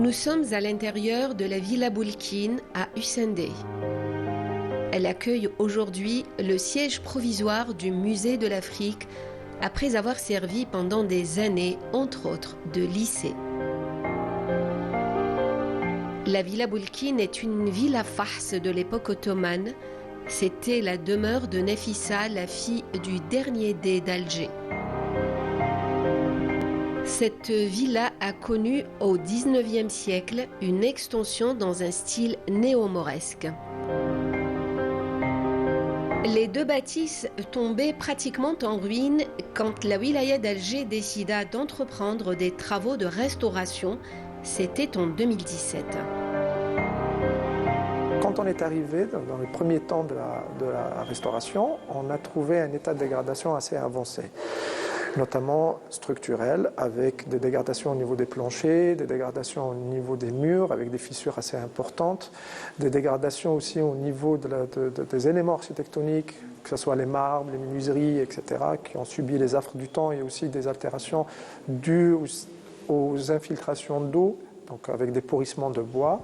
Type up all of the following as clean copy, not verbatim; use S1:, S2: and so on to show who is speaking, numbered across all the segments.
S1: Nous sommes à l'intérieur de la Villa Boulkine à Hussein-Dey. Elle accueille aujourd'hui le siège provisoire du Musée de l'Afrique après avoir servi pendant des années, entre autres, de lycée. La Villa Boulkine est une villa farce de l'époque ottomane. C'était la demeure de Nafissa, la fille du dernier dey d'Alger. Cette villa a connu au XIXe siècle une extension dans un style néo-mauresque. Les deux bâtisses tombaient pratiquement en ruine quand la wilaya d'Alger décida d'entreprendre des travaux de restauration. C'était en 2017.
S2: Quand on est arrivé dans les premiers temps de la restauration, on a trouvé un état de dégradation assez avancé, notamment structurel, avec des dégradations au niveau des planchers, des dégradations au niveau des murs, avec des fissures assez importantes, des dégradations aussi au niveau des éléments architectoniques, que ce soit les marbres, les menuiseries, etc., qui ont subi les affres du temps, et aussi des altérations dues aux infiltrations d'eau, donc avec des pourrissements de bois.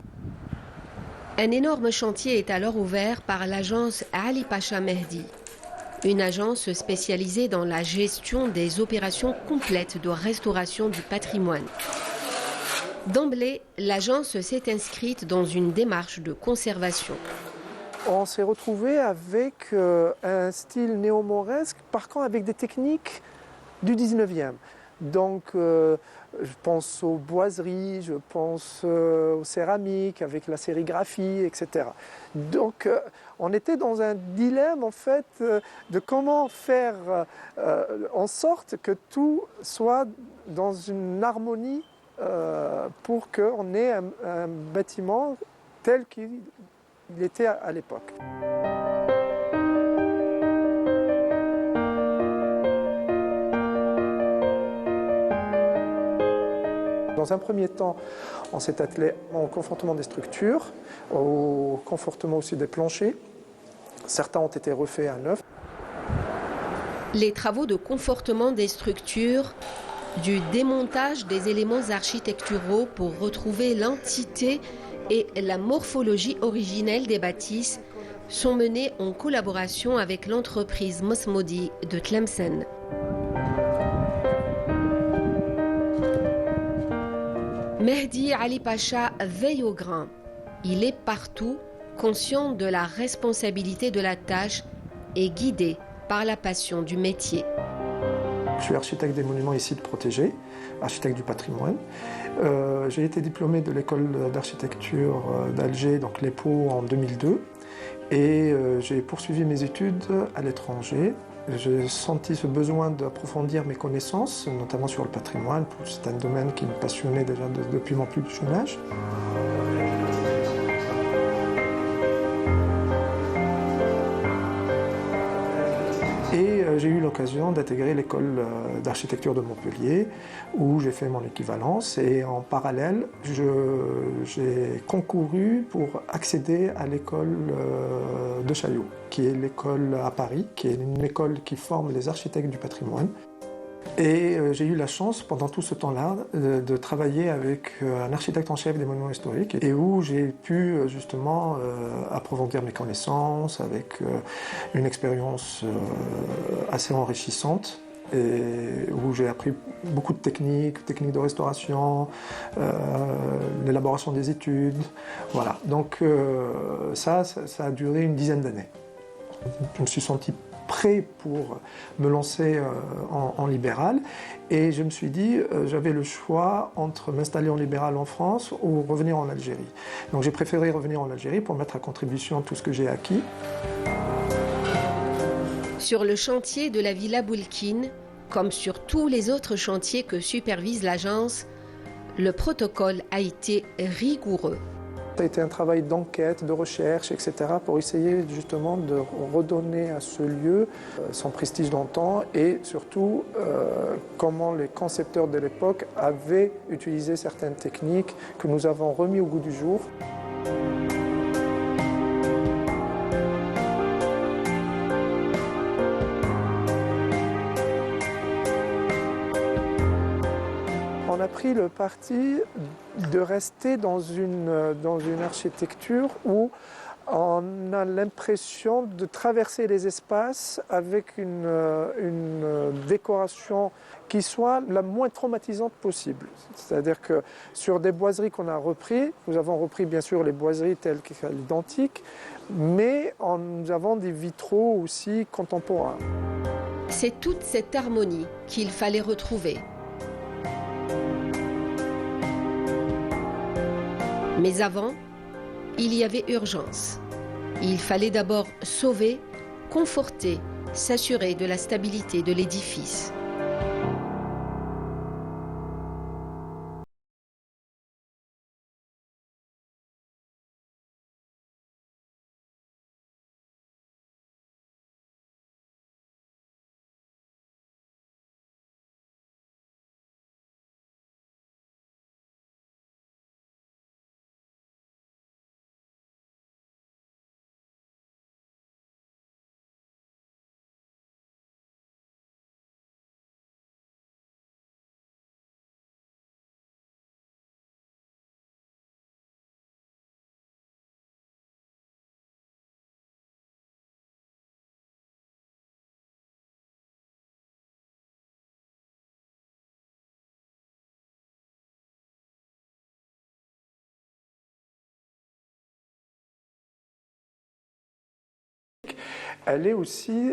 S1: Un énorme chantier est alors ouvert par l'agence Ali Pacha Mehdi, une agence spécialisée dans la gestion des opérations complètes de restauration du patrimoine. D'emblée, l'agence s'est inscrite dans une démarche de conservation.
S2: On s'est retrouvé avec un style néo-mauresque, par contre avec des techniques du 19e. Donc, je pense aux boiseries, je pense aux céramiques, avec la sérigraphie, etc. Donc, on était dans un dilemme, en fait, de comment faire en sorte que tout soit dans une harmonie pour qu'on ait un bâtiment tel qu'il était à l'époque. Dans un premier temps, on s'est attelé au confortement des structures, au confortement aussi des planchers. Certains ont été refaits à neuf.
S1: Les travaux de confortement des structures, du démontage des éléments architecturaux pour retrouver l'entité et la morphologie originelle des bâtisses sont menés en collaboration avec l'entreprise Mosmodi de Tlemcen. Mehdi Ali Pacha veille au grain. Il est partout, conscient de la responsabilité de la tâche et guidé par la passion du métier.
S2: Je suis architecte des monuments et sites protégés, architecte du patrimoine. J'ai été diplômé de l'école d'architecture d'Alger, donc l'EPO, en 2002. Et j'ai poursuivi mes études à l'étranger. J'ai senti ce besoin d'approfondir mes connaissances, notamment sur le patrimoine. C'est un domaine qui me passionnait déjà depuis mon plus jeune âge. Et j'ai eu l'occasion d'intégrer l'école d'architecture de Montpellier, où j'ai fait mon équivalence. Et en parallèle, j'ai concouru pour accéder à l'école de Chaillot, qui est l'école à Paris, qui est une école qui forme les architectes du patrimoine. Et j'ai eu la chance, pendant tout ce temps-là, de travailler avec un architecte en chef des monuments historiques, et où j'ai pu justement approfondir mes connaissances avec une expérience assez enrichissante, et où j'ai appris beaucoup de techniques de restauration, l'élaboration des études. Voilà. Donc ça a duré une dizaine d'années. Je me suis senti prêt pour me lancer en libéral, et je me suis dit j'avais le choix entre m'installer en libéral en France ou revenir en Algérie. Donc j'ai préféré revenir en Algérie pour mettre à contribution tout ce que j'ai acquis.
S1: Sur le chantier de la Villa Boulkine, comme sur tous les autres chantiers que supervise l'agence, le protocole a été rigoureux.
S2: Ça a été un travail d'enquête, de recherche, etc. pour essayer justement de redonner à ce lieu son prestige d'antan, et surtout comment les concepteurs de l'époque avaient utilisé certaines techniques que nous avons remis au goût du jour. On a pris le parti de rester dans une architecture où on a l'impression de traverser les espaces avec une décoration qui soit la moins traumatisante possible. C'est-à-dire que sur des boiseries qu'on a repris, nous avons repris bien sûr les boiseries telles qu'elles sont identiques, mais nous avons des vitraux aussi contemporains.
S1: C'est toute cette harmonie qu'il fallait retrouver. Mais avant, il y avait urgence. Il fallait d'abord sauver, conforter, s'assurer de la stabilité de l'édifice.
S2: Elle est aussi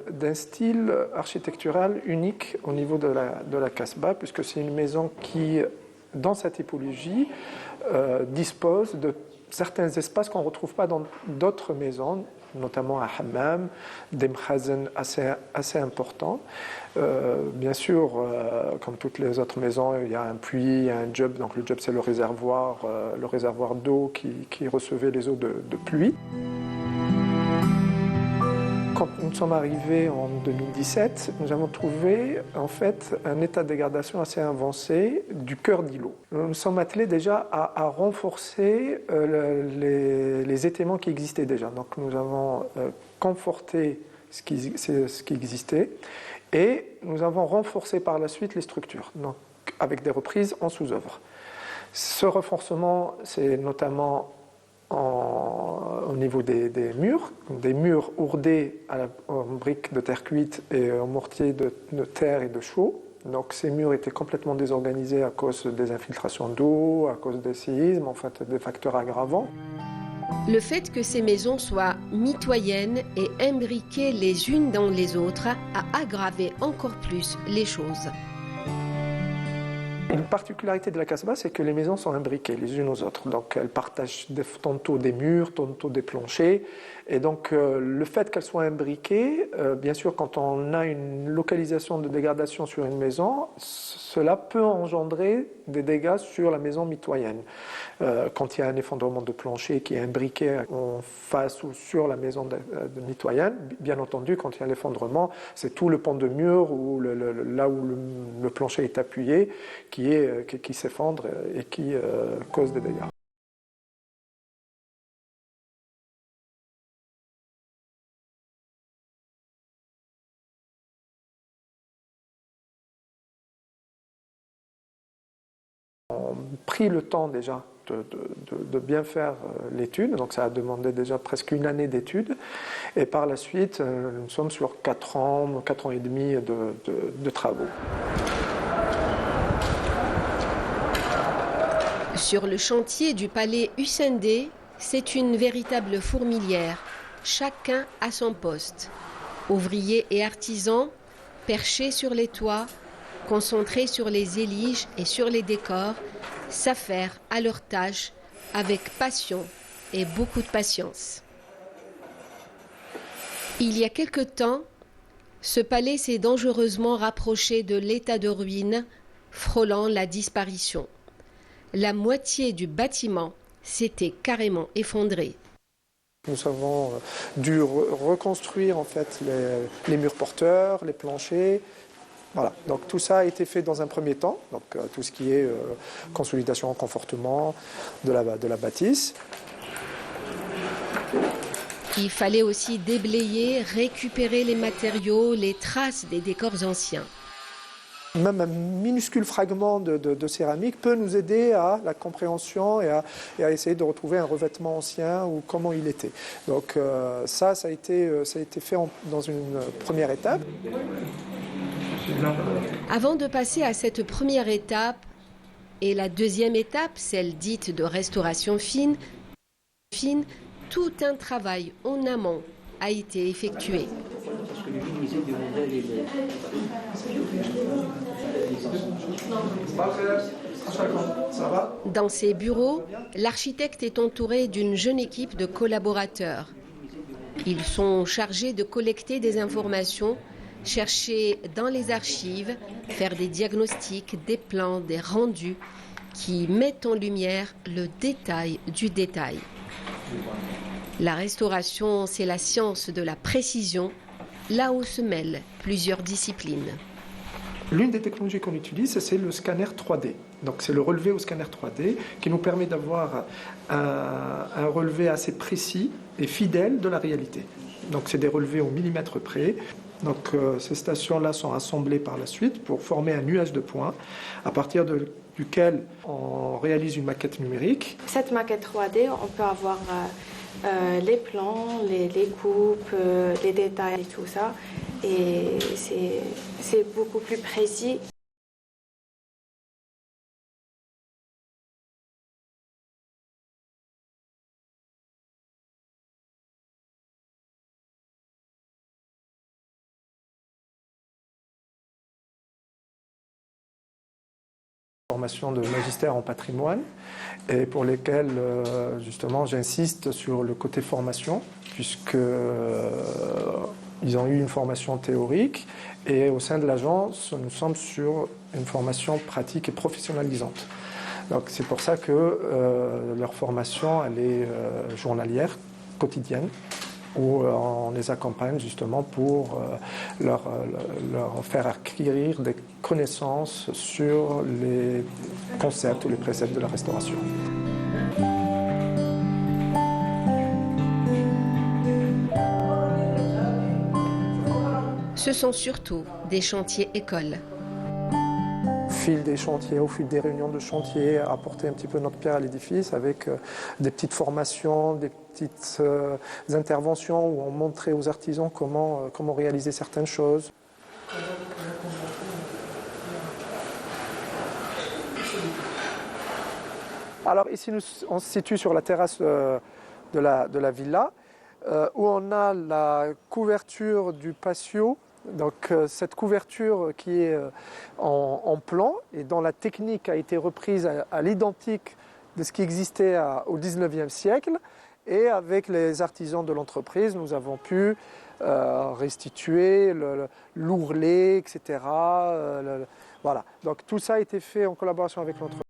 S2: d'un style architectural unique au niveau de la Casbah, puisque c'est une maison qui, dans sa typologie, dispose de certains espaces qu'on ne retrouve pas dans d'autres maisons, notamment à Hammam, des mkhazen assez importants. Bien sûr, comme toutes les autres maisons, il y a un puits, il y a un djob. Donc le djob, c'est le réservoir d'eau qui recevait les eaux de pluie. Quand nous sommes arrivés en 2017, nous avons trouvé en fait un état de dégradation assez avancé du cœur d'îlot. Nous nous sommes attelés déjà à renforcer les étaiements qui existaient déjà. Donc nous avons conforté ce qui existait et nous avons renforcé par la suite les structures, donc avec des reprises en sous-œuvre. Ce renforcement, c'est notamment au niveau des murs ourdés en briques de terre cuite et en mortier de terre et de chaux. Donc ces murs étaient complètement désorganisés à cause des infiltrations d'eau, à cause des séismes, en fait des facteurs aggravants.
S1: Le fait que ces maisons soient mitoyennes et imbriquées les unes dans les autres a aggravé encore plus les choses.
S2: Une particularité de la Casbah, c'est que les maisons sont imbriquées les unes aux autres. Donc elles partagent tantôt des murs, tantôt des planchers. Et donc le fait qu'elles soient imbriquées, bien sûr, quand on a une localisation de dégradation sur une maison, cela peut engendrer des dégâts sur la maison mitoyenne. Quand il y a un effondrement de plancher qui est imbriqué en face ou sur la maison de mitoyenne, bien entendu, quand il y a l'effondrement, c'est tout le pan de mur ou là où le plancher est appuyé qui s'effondre et qui cause des dégâts. On a pris le temps déjà de bien faire l'étude, donc ça a demandé déjà presque une année d'études, et par la suite, nous sommes sur 4 ans et demi de travaux.
S1: Sur le chantier du palais Hussein D, c'est une véritable fourmilière, chacun à son poste. Ouvriers et artisans, perchés sur les toits, concentrés sur les éliges et sur les décors, s'affairent à leur tâche avec passion et beaucoup de patience. Il y a quelque temps, ce palais s'est dangereusement rapproché de l'état de ruine, frôlant la disparition. La moitié du bâtiment s'était carrément effondrée.
S2: Nous avons dû reconstruire en fait les murs porteurs, les planchers. Voilà. Donc tout ça a été fait dans un premier temps, donc tout ce qui est consolidation, confortement de la bâtisse.
S1: Il fallait aussi déblayer, récupérer les matériaux, les traces des décors anciens.
S2: Même un minuscule fragment de céramique peut nous aider à la compréhension et à essayer de retrouver un revêtement ancien ou comment il était. Donc ça a été fait dans une première étape.
S1: Avant de passer à cette première étape et la deuxième étape, celle dite de restauration fine, tout un travail en amont a été effectué. Dans ses bureaux, l'architecte est entouré d'une jeune équipe de collaborateurs. Ils sont chargés de collecter des informations, chercher dans les archives, faire des diagnostics, des plans, des rendus qui mettent en lumière le détail du détail. La restauration, c'est la science de la précision, là où se mêlent plusieurs disciplines.
S2: L'une des technologies qu'on utilise, c'est le scanner 3D. Donc c'est le relevé au scanner 3D qui nous permet d'avoir un relevé assez précis et fidèle de la réalité. Donc c'est des relevés au millimètre près. Donc ces stations-là sont assemblées par la suite pour former un nuage de points à partir duquel on réalise une maquette numérique.
S3: Cette maquette 3D, on peut avoir les plans, les coupes, les détails et tout ça. Et c'est beaucoup plus précis.
S2: Formation de magistère en patrimoine et pour lesquelles justement j'insiste sur le côté formation puisque ils ont eu une formation théorique et au sein de l'agence nous sommes sur une formation pratique et professionnalisante. Donc c'est pour ça que leur formation elle est journalière, quotidienne, où on les accompagne justement pour leur faire acquérir des connaissances sur les concepts ou les préceptes de la restauration.
S1: Ce sont surtout des chantiers écoles.
S2: Au fil des chantiers, au fil des réunions de chantier, apporter un petit peu notre pierre à l'édifice avec des petites formations, des petites interventions où on montrait aux artisans comment réaliser certaines choses. Alors ici, on se situe sur la terrasse de la villa où on a la couverture du patio. Donc cette couverture qui est en plan et dont la technique a été reprise à l'identique de ce qui existait au XIXe siècle. Et avec les artisans de l'entreprise, nous avons pu restituer l'ourlet, etc. Voilà. Donc tout ça a été fait en collaboration avec l'entreprise.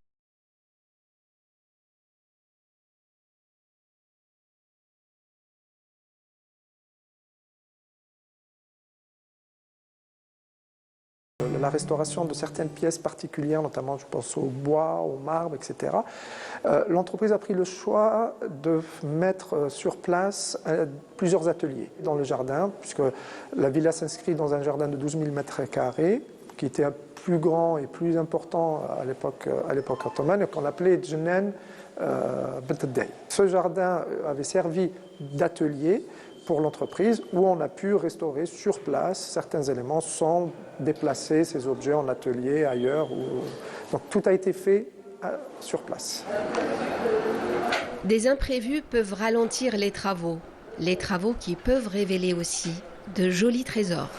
S2: La restauration de certaines pièces particulières, notamment je pense au bois, au marbre, etc. L'entreprise a pris le choix de mettre sur place plusieurs ateliers dans le jardin, puisque la villa s'inscrit dans un jardin de 12 000 m², qui était plus grand et plus important à l'époque ottomane, et qu'on appelait Djenen Belteddey. Ce jardin avait servi d'atelier pour l'entreprise où on a pu restaurer sur place certains éléments sans déplacer ces objets en atelier ailleurs. Donc tout a été fait sur place.
S1: Des imprévus peuvent ralentir les travaux qui peuvent révéler aussi de jolis trésors.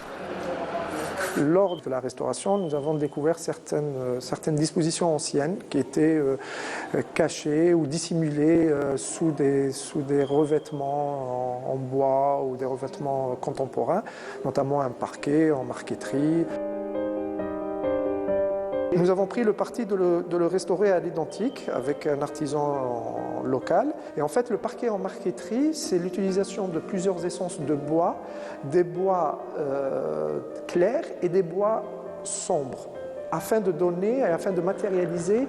S2: Lors de la restauration, nous avons découvert certaines dispositions anciennes qui étaient cachées ou dissimulées sous des revêtements en bois ou des revêtements contemporains, notamment un parquet en marqueterie. Nous avons pris le parti de le restaurer à l'identique avec un artisan local. Et en fait, le parquet en marqueterie, c'est l'utilisation de plusieurs essences de bois, des bois clairs et des bois sombres, afin de donner et afin de matérialiser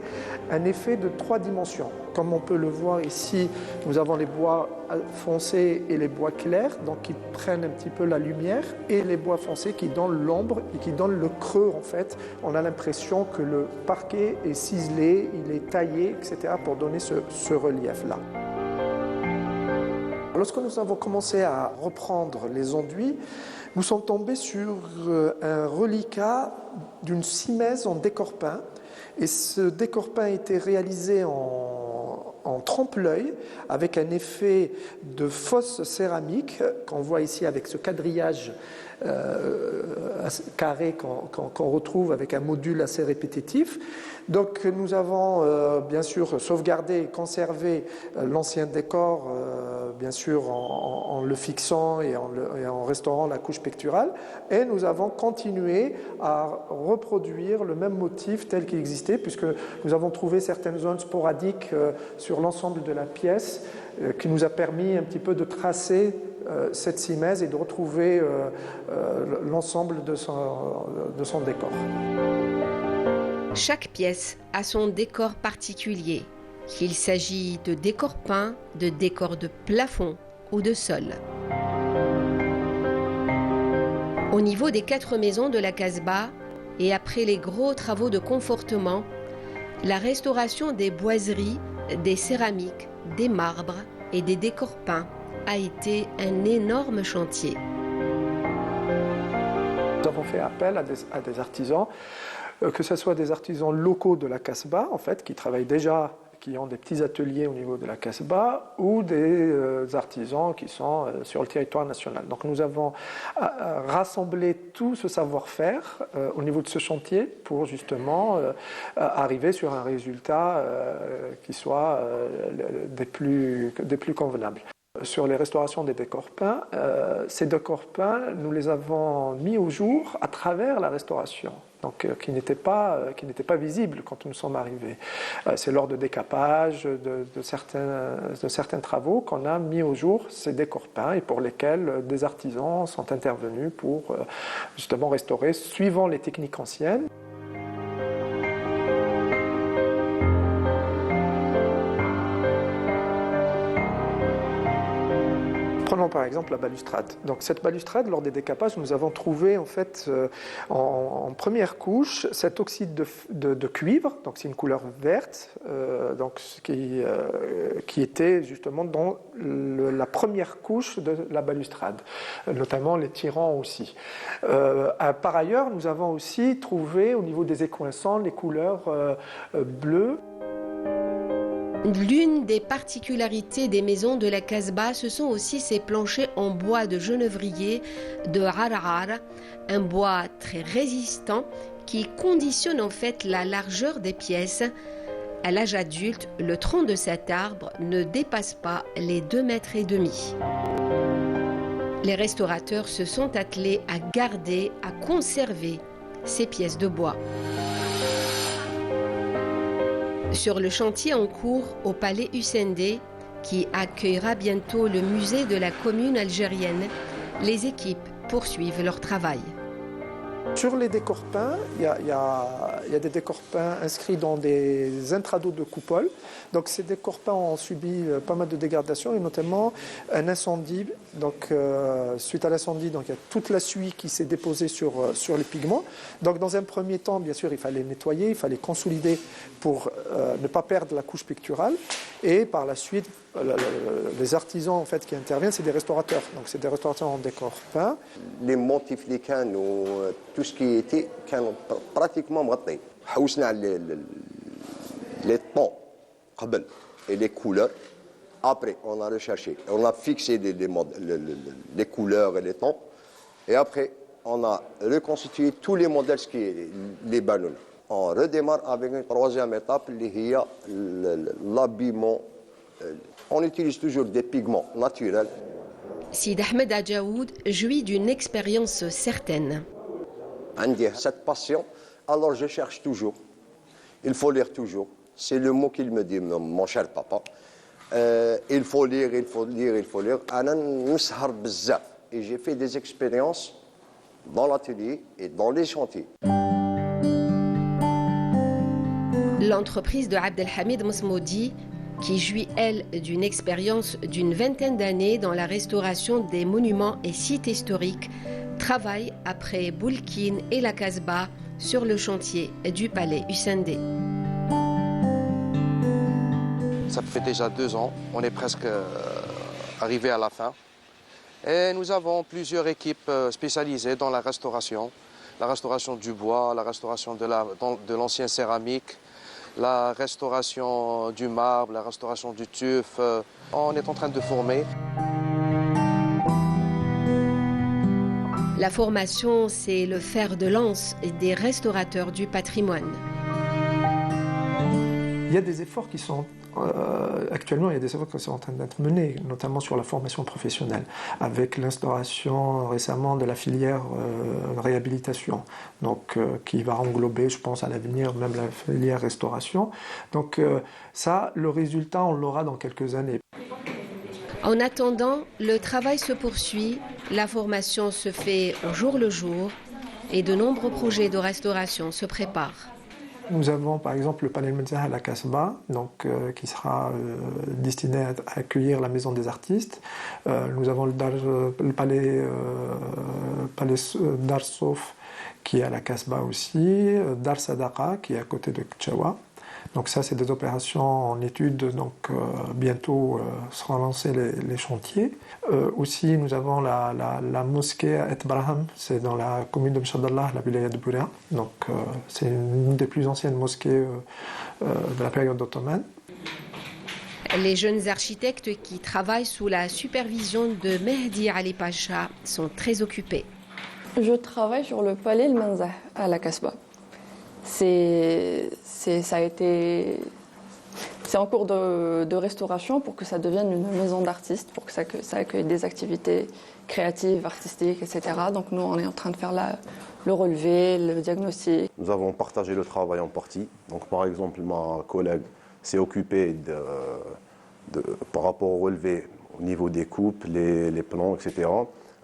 S2: un effet de 3 dimensions. comme on peut le voir ici, nous avons les bois foncés et les bois clairs, donc qui prennent un petit peu la lumière, et les bois foncés qui donnent l'ombre et qui donnent le creux en fait. On a l'impression que le parquet est ciselé, il est taillé, etc. pour donner ce relief-là. Lorsque nous avons commencé à reprendre les enduits, nous sommes tombés sur un reliquat d'une simèse en décor peint. Et ce décor peint a été réalisé en trompe-l'œil avec un effet de fausse céramique qu'on voit ici avec ce quadrillage carré qu'on retrouve avec un module assez répétitif. Donc nous avons bien sûr sauvegardé et conservé l'ancien décor, bien sûr en le fixant et en restaurant la couche pectorale, et nous avons continué à reproduire le même motif tel qu'il existait, puisque nous avons trouvé certaines zones sporadiques sur l'ensemble de la pièce qui nous a permis un petit peu de tracer cette simèse et de retrouver l'ensemble de son décor.
S1: Chaque pièce a son décor particulier, qu'il s'agit de décor peint, de décor de plafond ou de sol. Au niveau des 4 maisons de la Casbah, et après les gros travaux de confortement, la restauration des boiseries, des céramiques, des marbres et des décors peints a été un énorme chantier.
S2: Nous avons fait appel à des artisans, que ce soit des artisans locaux de la Casbah, en fait, qui travaillent déjà, qui ont des petits ateliers au niveau de la Casbah, ou des artisans qui sont sur le territoire national. Donc nous avons rassemblé tout ce savoir-faire au niveau de ce chantier pour justement arriver sur un résultat qui soit des plus convenables. Sur les restaurations des décors peints, ces décors peints, nous les avons mis au jour à travers la restauration, donc qui n'étaient pas visibles quand nous sommes arrivés. C'est lors de décapage, de certains travaux qu'on a mis au jour ces décors peints et pour lesquels des artisans sont intervenus pour justement restaurer suivant les techniques anciennes. Prenons par exemple la balustrade. Donc cette balustrade, lors des décapages, nous avons trouvé en fait en première couche cet oxyde de cuivre, donc c'est une couleur verte, donc qui était justement dans la première couche de la balustrade, notamment les tirants aussi. Par ailleurs, nous avons aussi trouvé au niveau des écoinçants les couleurs bleues.
S1: L'une des particularités des maisons de la Casbah, ce sont aussi ces planchers en bois de genevrier de Arar, un bois très résistant qui conditionne en fait la largeur des pièces. À l'âge adulte, le tronc de cet arbre ne dépasse pas les 2,5 mètres. Les restaurateurs se sont attelés à garder, à conserver ces pièces de bois. Sur le chantier en cours au Palais Hussein-D, qui accueillera bientôt le musée de la commune algérienne, les équipes poursuivent leur travail.
S2: Sur les décors peints, il y a des décors peints inscrits dans des intrados de coupole. Donc ces décors peints ont subi pas mal de dégradations et notamment un incendie. Donc suite à l'incendie, donc il y a toute la suie qui s'est déposée sur les pigments. Donc dans un premier temps, bien sûr, il fallait nettoyer, il fallait consolider pour ne pas perdre la couche picturale. Et par la suite, les artisans en fait qui interviennent, c'est des restaurateurs. Donc c'est des restaurateurs en décor peint.
S4: Les motifs, les canaux, tout ce qui était pratiquement مغطي. حوسنا على les tons et les couleurs. Après, on a recherché, on a fixé les couleurs et les tons. Et après, on a reconstitué tous les modèles, les ballons. On redémarre avec une troisième étape, qui est l'habillement. On utilise toujours des pigments naturels.
S1: Sid Ahmed Adjaoud jouit d'une expérience certaine.
S4: J'ai cette passion, alors je cherche toujours. Il faut lire toujours. C'est le mot qu'il me dit, mon cher papa. Il faut lire, il faut lire, il faut lire. Et j'ai fait des expériences dans l'atelier et dans les chantiers.
S1: L'entreprise de Abdelhamid Mosmoudi qui jouit, elle, d'une expérience d'une vingtaine d'années dans la restauration des monuments et sites historiques, travaille après Boulkine et la Casbah sur le chantier du palais Hussein D.
S5: Ça fait déjà 2 ans, on est presque arrivé à la fin. Et nous avons plusieurs équipes spécialisées dans la restauration du bois, la restauration de l'ancien céramique, la restauration du marbre, la restauration du tuf. On est en train de former.
S1: La formation, c'est le fer de lance des restaurateurs du patrimoine.
S2: Il y a des efforts qui sont actuellement, il y a des efforts qui sont en train d'être menés, notamment sur la formation professionnelle, avec l'instauration récemment de la filière réhabilitation, donc qui va englober, je pense, à l'avenir même la filière restauration. Donc ça, le résultat, on l'aura dans quelques années.
S1: En attendant, le travail se poursuit, la formation se fait au jour le jour et de nombreux projets de restauration se préparent.
S2: Nous avons par exemple le palais Menzah à la Casbah, donc, qui sera destiné à accueillir la maison des artistes. Nous avons le palais Dar Souf qui est à la Casbah aussi, Dar Sadaqa qui est à côté de Kchawa. Donc ça, c'est des opérations en étude, donc bientôt seront lancés les chantiers. Aussi, nous avons la mosquée à Et Braham, c'est dans la commune de Mchadallah, la wilaya de Bouria. Donc c'est une des plus anciennes mosquées de la période ottomane.
S1: Les jeunes architectes qui travaillent sous la supervision de Mehdi Ali Pacha sont très occupés.
S6: Je travaille sur le palais El Menzah à la Casbah. C'est en cours de restauration pour que ça devienne une maison d'artistes, pour que ça accueille des activités créatives, artistiques, etc. Donc nous, on est en train de faire le relevé, le diagnostic.
S7: Nous avons partagé le travail en partie. Donc par exemple, ma collègue s'est occupée par rapport au relevé au niveau des coupes, les plans, etc.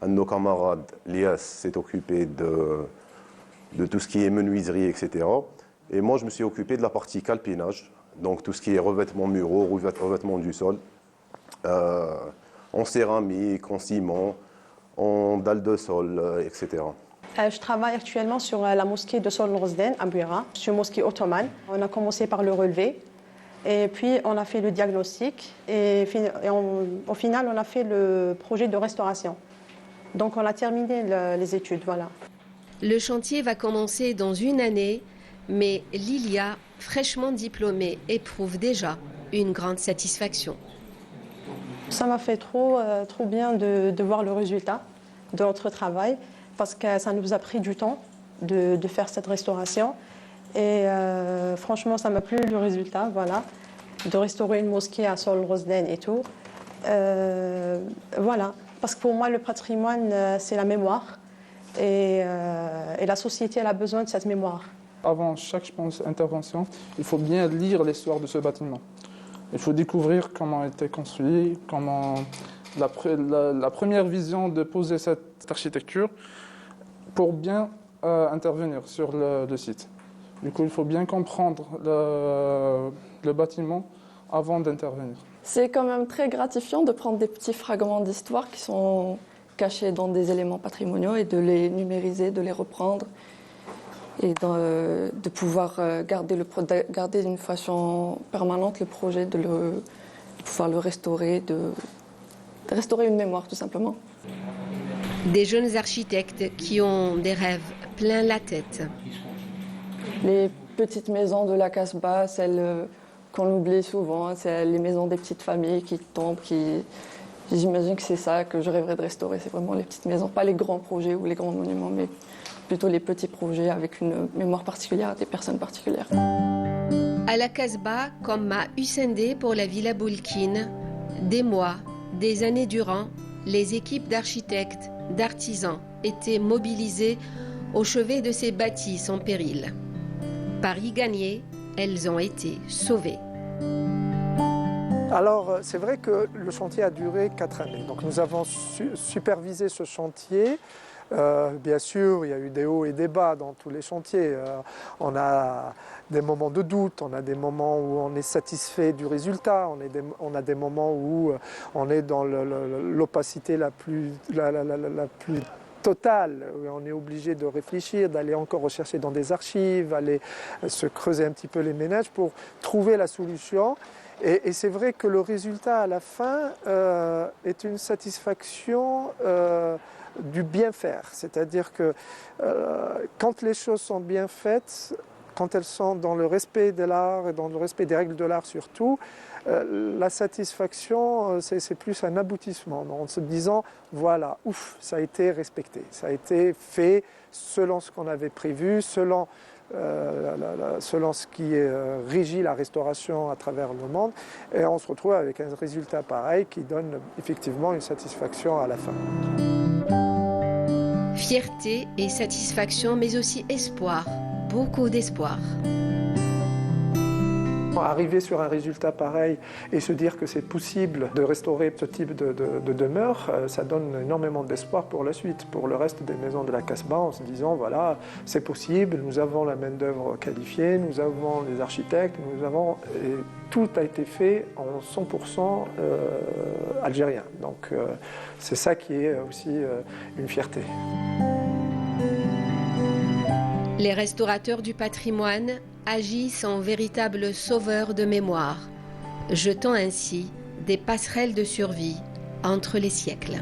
S7: Un de nos camarades, Lias, s'est occupé de tout ce qui est menuiserie, etc. Et moi, je me suis occupé de la partie calpinage, donc tout ce qui est revêtement muraux, revêtement du sol, en céramique, en ciment, en dalle de sol, etc.
S8: Je travaille actuellement sur la mosquée de Sol Rosden à Bouira. C'est une mosquée ottomane. On a commencé par le relevé, et puis on a fait le diagnostic, et au final, on a fait le projet de restauration. Donc on a terminé les études, voilà.
S1: Le chantier va commencer dans une année, mais Lilia, fraîchement diplômée, éprouve déjà une grande satisfaction.
S8: Ça m'a fait trop bien de voir le résultat de notre travail, parce que ça nous a pris du temps de faire cette restauration. Et franchement, ça m'a plu le résultat, voilà, de restaurer une mosquée à Sol Rosden et tout. Voilà, parce que pour moi, le patrimoine, c'est la mémoire. Et la société, elle a besoin de cette mémoire.
S9: Avant chaque, je pense, intervention, il faut bien lire l'histoire de ce bâtiment. Il faut découvrir comment a été construit, comment la première vision de poser cette architecture pour bien intervenir sur le site. Du coup, il faut bien comprendre le bâtiment avant d'intervenir.
S6: C'est quand même très gratifiant de prendre des petits fragments d'histoire qui sont cachés dans des éléments patrimoniaux et de les numériser, de les reprendre et de pouvoir garder d'une façon permanente le projet, de pouvoir le restaurer, de restaurer une mémoire tout simplement.
S1: Des jeunes architectes qui ont des rêves plein la tête.
S6: Les petites maisons de la Casbah, celles qu'on oublie souvent, c'est les maisons des petites familles qui tombent, j'imagine que c'est ça que je rêverais de restaurer, c'est vraiment les petites maisons, pas les grands projets ou les grands monuments, mais plutôt les petits projets avec une mémoire particulière, des personnes particulières.
S1: À la Casbah, comme à Hussein D pour la Villa Boulkine, des mois, des années durant, les équipes d'architectes, d'artisans étaient mobilisées au chevet de ces bâtisses en péril. Pari gagné, elles ont été sauvées.
S2: Alors, c'est vrai que le chantier a duré 4 années. Donc, nous avons supervisé ce chantier Bien sûr, il y a eu des hauts et des bas dans tous les chantiers. On a des moments de doute, on a des moments où on est satisfait du résultat, on a des moments où on est dans l'opacité la plus totale, où on est obligé de réfléchir, d'aller encore rechercher dans des archives, aller se creuser un petit peu les ménages pour trouver la solution. Et c'est vrai que le résultat à la fin est une satisfaction du bien faire. C'est-à-dire que quand les choses sont bien faites, quand elles sont dans le respect de l'art et dans le respect des règles de l'art surtout, la satisfaction, c'est plus un aboutissement, en se disant, voilà, ouf, ça a été respecté, ça a été fait selon ce qu'on avait prévu, selon ce qui régit la restauration à travers le monde, et on se retrouve avec un résultat pareil qui donne effectivement une satisfaction à la fin.
S1: Fierté et satisfaction, mais aussi espoir, beaucoup d'espoir.
S2: Arriver sur un résultat pareil et se dire que c'est possible de restaurer ce type de demeure, ça donne énormément d'espoir pour la suite, pour le reste des maisons de la Casbah, en se disant voilà, c'est possible, nous avons la main-d'œuvre qualifiée, nous avons les architectes, et tout a été fait en 100% algérien. Donc c'est ça qui est aussi une fierté.
S1: Les restaurateurs du patrimoine agissent en véritables sauveurs de mémoire, jetant ainsi des passerelles de survie entre les siècles.